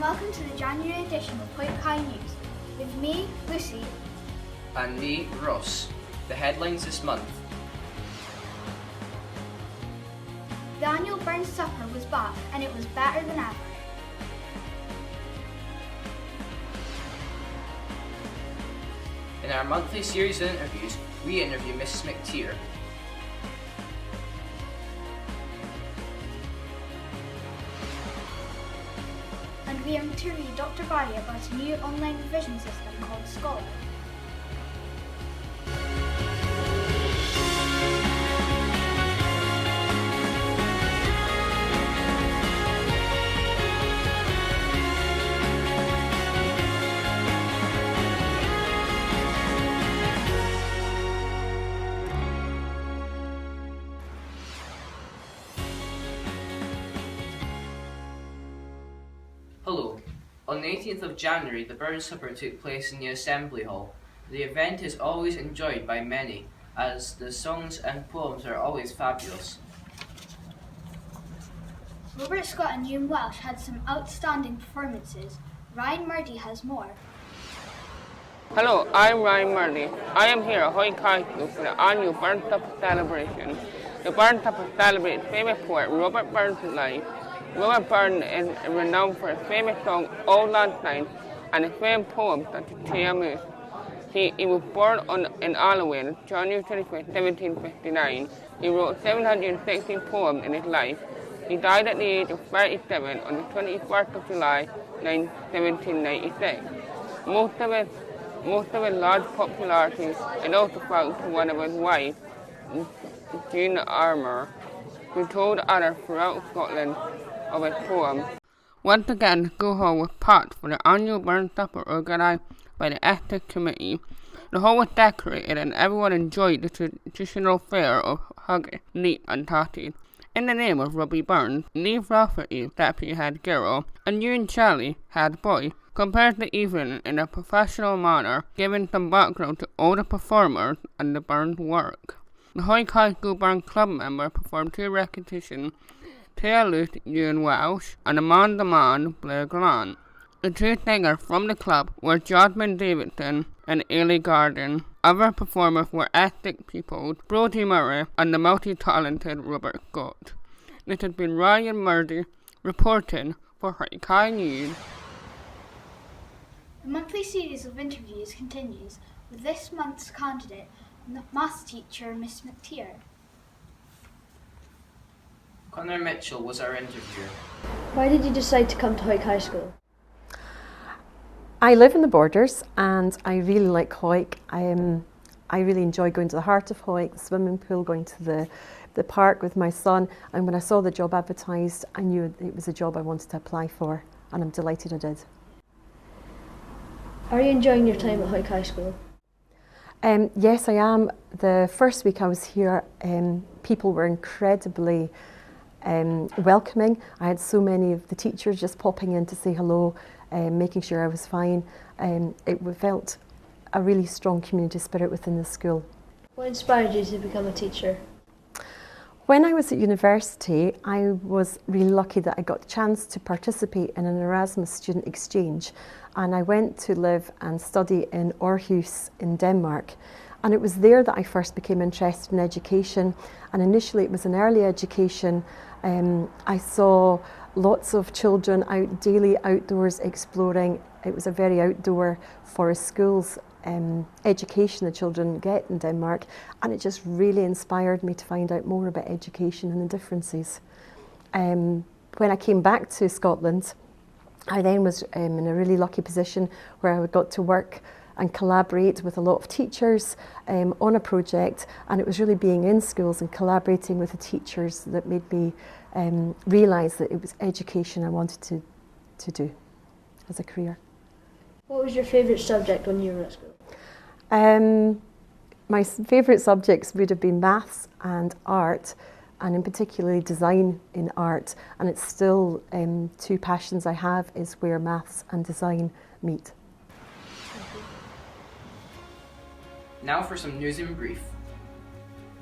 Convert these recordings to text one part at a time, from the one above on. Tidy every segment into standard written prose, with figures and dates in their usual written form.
welcome to the January edition of Hawick High News, with me, Lucy. And me, Ross. The headlines this month. The annual Burns Supper was back and it was better than ever. In our monthly series of interviews, we interview Mrs. McTeir. And we interview Dr. Barrie about a new online revision system called Scholar. Hello. On the 18th of January, the Burns Supper took place in the Assembly Hall. The event is always enjoyed by many, as the songs and poems are always fabulous. Robert Scott and Ewan Welsh had some outstanding performances. Ryan Murdy has more. Hello, I'm Ryan Murdy. I am here at Hawick High School for the annual Burns Supper celebration. The Burns Supper celebrates famous poet Robert Burns' life. Robert Burns is renowned for his famous song Old Lang Syne and his famous poems such as Tia Moose. He was born in Alloway, January 25, 1759. He wrote 716 poems in his life. He died at the age of 37 on the 21st of July, 1796. Most of his large popularity is also thanks to one of his wives, Jean Armour, who told others throughout Scotland of his poem. Once again, the school hall was packed for the annual Burns Supper organised by the Ethics Committee. The hall was decorated and everyone enjoyed the traditional fare of haggis, neat and tatty. In the name of Robbie Burns, Neve Rafferty, deputy head girl, and Ewan Shelley, head boy, compared the evening in a professional manner, giving some background to all the performers and the Burns work. The Hawick High School Band Club member performed two repetitions, Tia Luce, Ewan Welsh, and Amanda Man, Blair Glan. The two singers from the club were Jasmine Davidson and Ailey Garden. Other performers were Essex Peoples, Brodie Murray, and the multi-talented Robert Scott. This has been Ryan Murdy reporting for Hawick High News. The monthly series of interviews continues with this month's candidate, maths teacher Miss McTeir. Connor Mitchell was our interviewer. Why did you decide to come to Hawick High School? I live in the Borders and I really like Hawick. I really enjoy going to the heart of Hawick, the swimming pool, going to the park with my son. And when I saw the job advertised, I knew it was a job I wanted to apply for, and I'm delighted I did. Are you enjoying your time at Hawick High School? Yes, I am. The first week I was here, people were incredibly welcoming. I had so many of the teachers just popping in to say hello, making sure I was fine. It felt a really strong community spirit within the school. What inspired you to become a teacher? When I was at university, I was really lucky that I got the chance to participate in an Erasmus student exchange, and I went to live and study in Aarhus in Denmark. And it was there that I first became interested in education, and initially it was in early education. I saw lots of children out daily outdoors exploring. It was a very outdoor forest schools education the children get in Denmark, and it just really inspired me to find out more about education and the differences. When I came back to Scotland, I then was in a really lucky position where I got to work and collaborate with a lot of teachers on a project, and it was really being in schools and collaborating with the teachers that made me realise that it was education I wanted to do as a career. What was your favourite subject when you were at school? My favourite subjects would have been maths and art, and in particularly design in art, and it's still two passions I have is where maths and design meet. Now for some news in brief.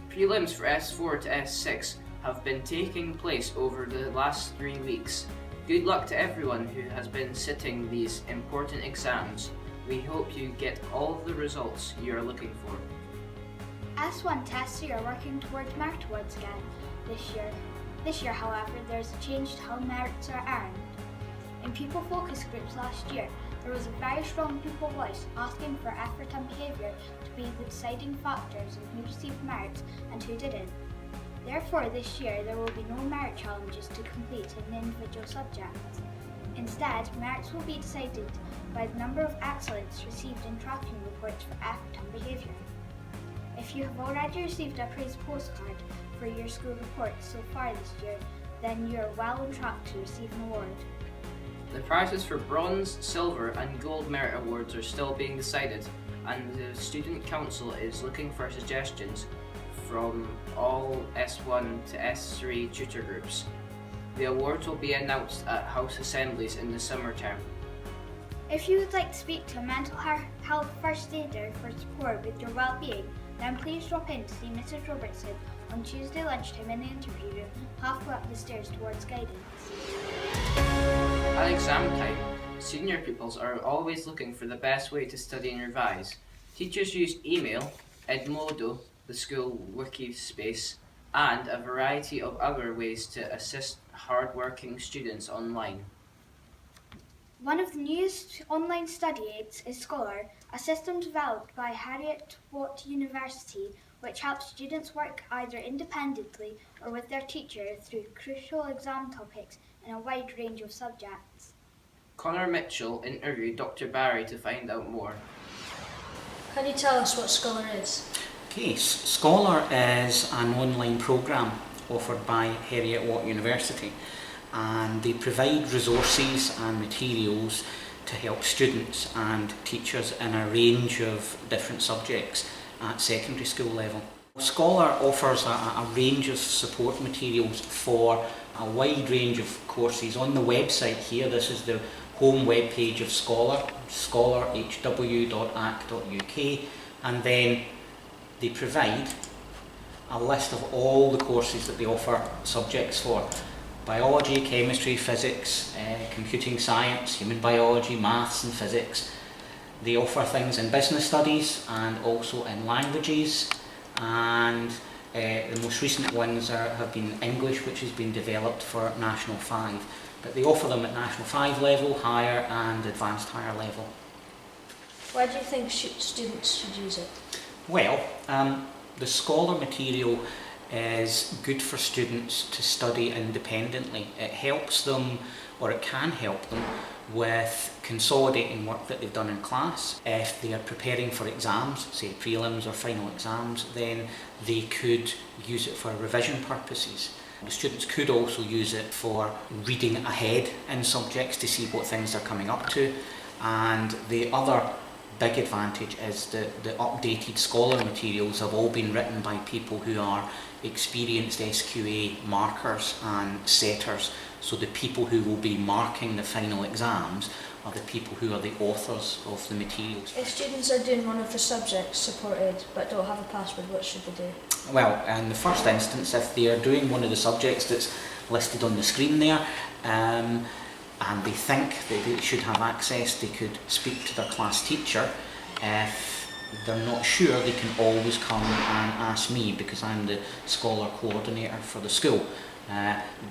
Prelims for S4 to S6 have been taking place over the last 3 weeks. Good luck to everyone who has been sitting these important exams. We hope you get all the results you are looking for. S1 tests are working towards merit awards again this year. This year, however, there's a change to how merits are earned. In pupil focus groups last year, there was a very strong pupil voice asking for effort and behaviour to be the deciding factors of who received merits and who didn't. Therefore, this year there will be no merit challenges to complete in the individual subjects. Instead, merits will be decided by the number of excellence received in tracking reports for effort and behaviour. If you have already received a praise postcard for your school report so far this year, then you are well on track to receive an award. The prizes for bronze, silver and gold merit awards are still being decided, and the Student Council is looking for suggestions from all S1 to S3 tutor groups. The awards will be announced at House Assemblies in the summer term. If you would like to speak to a mental health first aider for support with your well-being, then please drop in to see Mrs. Robertson on Tuesday lunchtime in the interview room, halfway up the stairs towards guidance. At exam time, senior pupils are always looking for the best way to study and revise. Teachers use email, Edmodo, the school wiki space, and a variety of other ways to assist hard-working students online. One of the newest online study aids is Scholar, a system developed by Hawick University which helps students work either independently or with their teacher through crucial exam topics in a wide range of subjects. Connor Mitchell interviewed Dr. Barrie to find out more. Can you tell us what Scholar is? Okay, Scholar is an online programme offered by Hawick University, and they provide resources and materials to help students and teachers in a range of different subjects at secondary school level. Scholar offers a range of support materials for a wide range of courses. On the website here, this is the home web page of Scholar, scholarhw.ac.uk, and then they provide a list of all the courses that they offer subjects for: biology, chemistry, physics, computing science, human biology, maths and physics. They offer things in business studies and also in languages, and the most recent ones have been English, which has been developed for National 5. But they offer them at National 5 level, higher and advanced higher level. Why do you think students should use it? Well, the Scholar material is good for students to study independently. It helps them, or it can help them, with consolidating work that they've done in class. If they are preparing for exams, say prelims or final exams, then they could use it for revision purposes. The students could also use it for reading ahead in subjects to see what things they're coming up to. And the other big advantage is that the updated Scholar materials have all been written by people who are experienced SQA markers and setters. So the people who will be marking the final exams are the people who are the authors of the materials. If students are doing one of the subjects supported but don't have a password, what should they do? Well, in the first instance, if they are doing one of the subjects that's listed on the screen there, and they think that they should have access, they could speak to their class teacher. If they're not sure, they can always come and ask me, because I'm the Scholar coordinator for the school.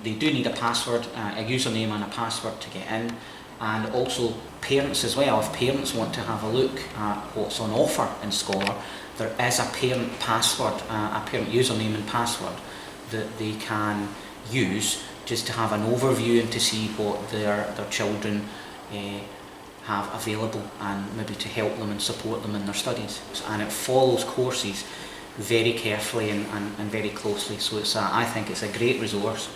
They do need a password, a username and a password to get in, and also parents as well. If parents want to have a look at what's on offer in Scholar, there is a parent password, a parent username and password that they can use just to have an overview and to see what their children have available, and maybe to help them and support them in their studies. And it follows courses very carefully and very closely, so I think it's a great resource.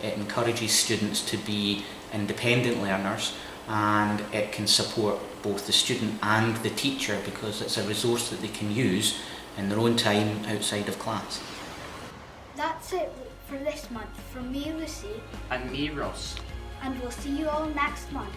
It encourages students to be independent learners, and it can support both the student and the teacher, because it's a resource that they can use in their own time outside of class. That's it for this month from me, Lucy. And me, Ross. And we'll see you all next month.